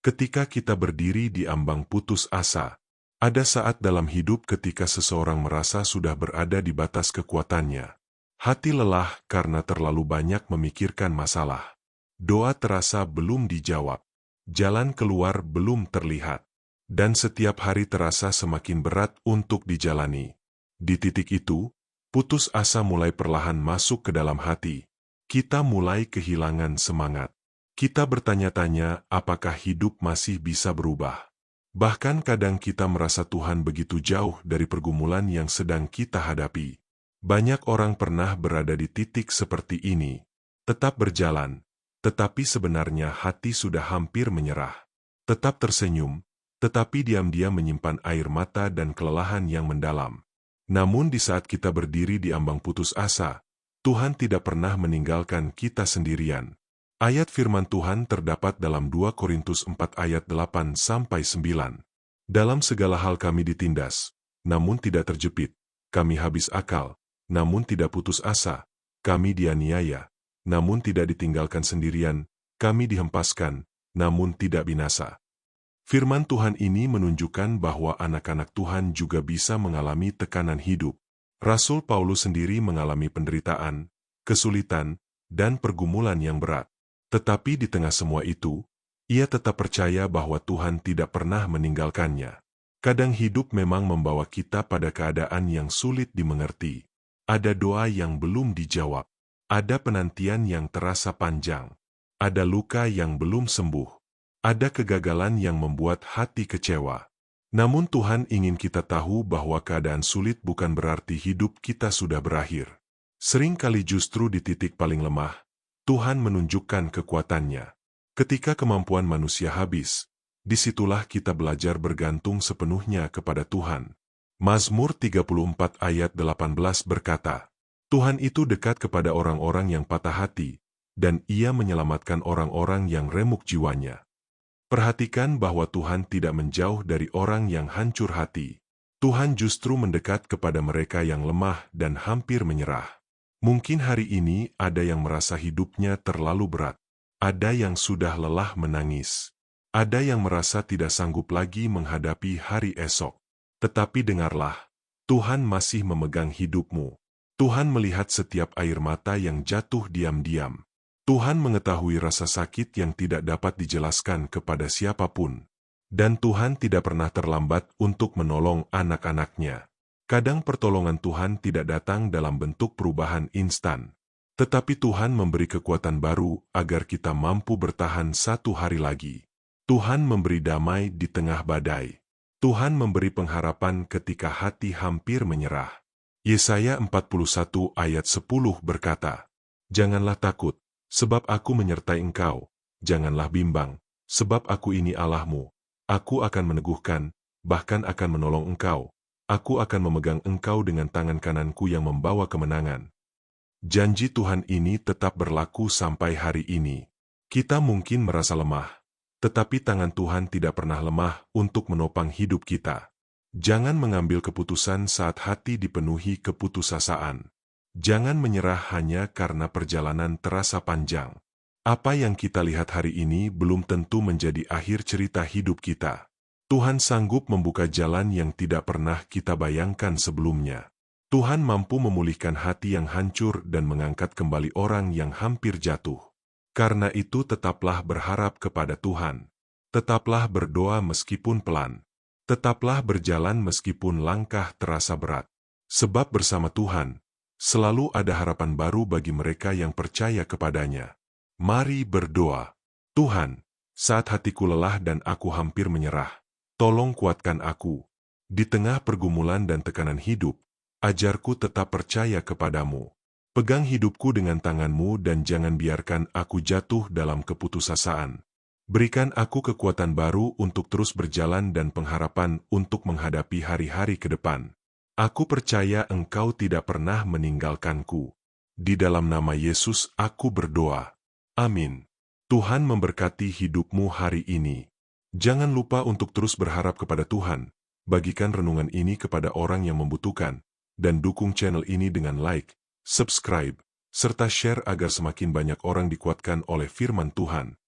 Ketika kita berdiri di ambang putus asa, ada saat dalam hidup ketika seseorang merasa sudah berada di batas kekuatannya. Hati lelah karena terlalu banyak memikirkan masalah. Doa terasa belum dijawab. Jalan keluar belum terlihat. Dan setiap hari terasa semakin berat untuk dijalani. Di titik itu, putus asa mulai perlahan masuk ke dalam hati. Kita mulai kehilangan semangat. Kita bertanya-tanya apakah hidup masih bisa berubah. Bahkan kadang kita merasa Tuhan begitu jauh dari pergumulan yang sedang kita hadapi. Banyak orang pernah berada di titik seperti ini. Tetap berjalan, tetapi sebenarnya hati sudah hampir menyerah. Tetap tersenyum, tetapi diam-diam menyimpan air mata dan kelelahan yang mendalam. Namun di saat kita berdiri di ambang putus asa, Tuhan tidak pernah meninggalkan kita sendirian. Ayat firman Tuhan terdapat dalam 2 Korintus 4 ayat 8-9. Dalam segala hal kami ditindas, namun tidak terjepit. Kami habis akal, namun tidak putus asa. Kami dianiaya, namun tidak ditinggalkan sendirian. Kami dihempaskan, namun tidak binasa. Firman Tuhan ini menunjukkan bahwa anak-anak Tuhan juga bisa mengalami tekanan hidup. Rasul Paulus sendiri mengalami penderitaan, kesulitan, dan pergumulan yang berat. Tetapi di tengah semua itu, ia tetap percaya bahwa Tuhan tidak pernah meninggalkannya. Kadang hidup memang membawa kita pada keadaan yang sulit dimengerti. Ada doa yang belum dijawab. Ada penantian yang terasa panjang. Ada luka yang belum sembuh. Ada kegagalan yang membuat hati kecewa. Namun Tuhan ingin kita tahu bahwa keadaan sulit bukan berarti hidup kita sudah berakhir. Seringkali justru di titik paling lemah, Tuhan menunjukkan kekuatannya. Ketika kemampuan manusia habis, disitulah kita belajar bergantung sepenuhnya kepada Tuhan. Mazmur 34 ayat 18 berkata, Tuhan itu dekat kepada orang-orang yang patah hati, dan Ia menyelamatkan orang-orang yang remuk jiwanya. Perhatikan bahwa Tuhan tidak menjauh dari orang yang hancur hati. Tuhan justru mendekat kepada mereka yang lemah dan hampir menyerah. Mungkin hari ini ada yang merasa hidupnya terlalu berat. Ada yang sudah lelah menangis. Ada yang merasa tidak sanggup lagi menghadapi hari esok. Tetapi dengarlah, Tuhan masih memegang hidupmu. Tuhan melihat setiap air mata yang jatuh diam-diam. Tuhan mengetahui rasa sakit yang tidak dapat dijelaskan kepada siapapun. Dan Tuhan tidak pernah terlambat untuk menolong anak-anaknya. Kadang pertolongan Tuhan tidak datang dalam bentuk perubahan instan. Tetapi Tuhan memberi kekuatan baru agar kita mampu bertahan satu hari lagi. Tuhan memberi damai di tengah badai. Tuhan memberi pengharapan ketika hati hampir menyerah. Yesaya 41 ayat 10 berkata, Janganlah takut, sebab aku menyertai engkau. Janganlah bimbang, sebab aku ini Allahmu. Aku akan meneguhkan, bahkan akan menolong engkau. Aku akan memegang engkau dengan tangan kananku yang membawa kemenangan. Janji Tuhan ini tetap berlaku sampai hari ini. Kita mungkin merasa lemah, tetapi tangan Tuhan tidak pernah lemah untuk menopang hidup kita. Jangan mengambil keputusan saat hati dipenuhi keputusasaan. Jangan menyerah hanya karena perjalanan terasa panjang. Apa yang kita lihat hari ini belum tentu menjadi akhir cerita hidup kita. Tuhan sanggup membuka jalan yang tidak pernah kita bayangkan sebelumnya. Tuhan mampu memulihkan hati yang hancur dan mengangkat kembali orang yang hampir jatuh. Karena itu tetaplah berharap kepada Tuhan. Tetaplah berdoa meskipun pelan. Tetaplah berjalan meskipun langkah terasa berat. Sebab bersama Tuhan, selalu ada harapan baru bagi mereka yang percaya kepadanya. Mari berdoa. Tuhan, saat hatiku lelah dan aku hampir menyerah, tolong kuatkan aku. Di tengah pergumulan dan tekanan hidup, ajarku tetap percaya kepadamu. Pegang hidupku dengan tanganmu dan jangan biarkan aku jatuh dalam keputusasaan. Berikan aku kekuatan baru untuk terus berjalan dan pengharapan untuk menghadapi hari-hari ke depan. Aku percaya Engkau tidak pernah meninggalkanku. Di dalam nama Yesus aku berdoa. Amin. Tuhan memberkati hidupmu hari ini. Jangan lupa untuk terus berharap kepada Tuhan. Bagikan renungan ini kepada orang yang membutuhkan. Dan dukung channel ini dengan like, subscribe, serta share agar semakin banyak orang dikuatkan oleh firman Tuhan.